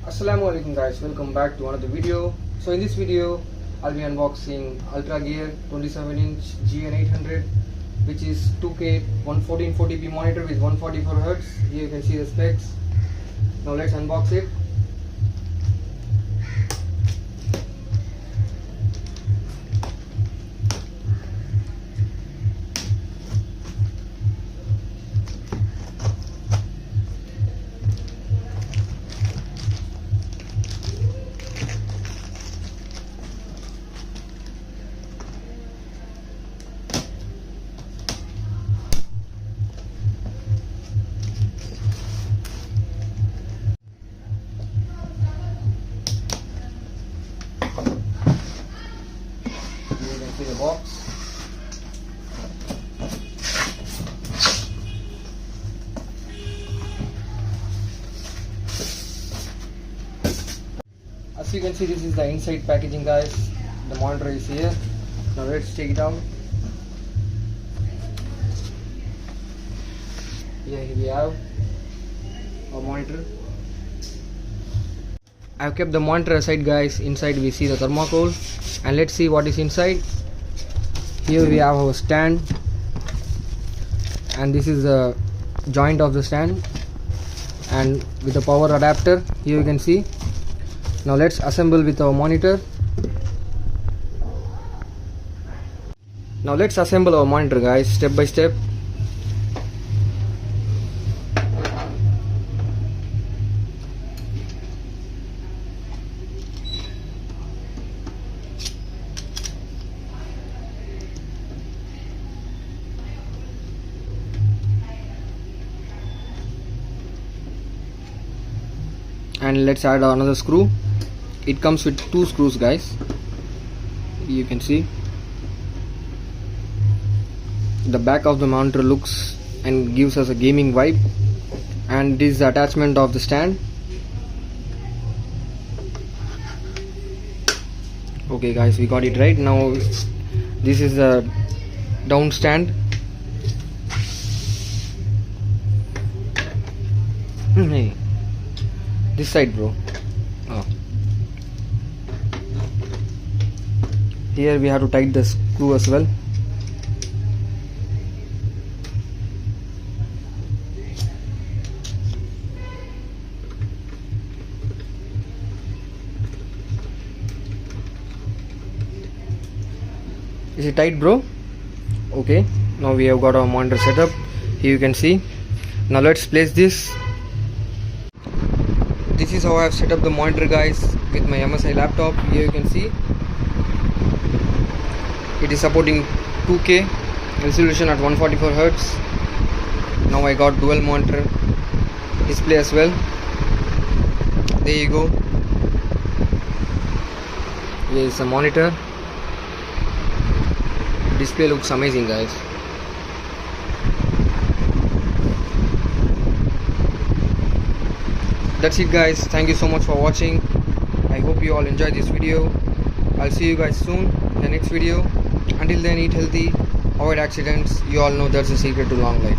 Assalamualaikum guys, welcome back to another video. So in this video I'll be unboxing ULTRAGEAR 27-inch GN800, which is 2K 1440p monitor with 144Hz. Here you can see the specs. Now let's unbox it. The box. As you can see, this is the inside packaging, guys. The monitor is here. Now let's take it out. Here we have our monitor. I've kept the monitor aside, guys. Inside we see the thermocol, and let's see what is inside. Here we have our stand, and this is the joint of the stand, and with the power adapter. Here you can see. Now let's assemble with our monitor. Now let's assemble our monitor, guys, step by step. And let's add another screw. It comes with 2 screws, guys. You can see the back of the monitor looks and gives us a gaming vibe, and this is the attachment of the stand. Okay guys, we got it right. Now this is the down stand. Hey, this side, bro. Oh. Here we have to tighten the screw as well. Is it tight, bro? Okay, now we have got our monitor set up. Here you can see. Now let's place this. This is how I have set up the monitor, guys, with my MSI laptop. Here you can see it is supporting 2K resolution at 144Hz. Now I got dual monitor display as well. There you go. Here is the monitor. Display looks amazing, guys. That's it, guys. Thank you so much for watching. I hope you all enjoyed this video. I'll see you guys soon in the next video. Until then, eat healthy, avoid accidents. You all know that's the secret to long life.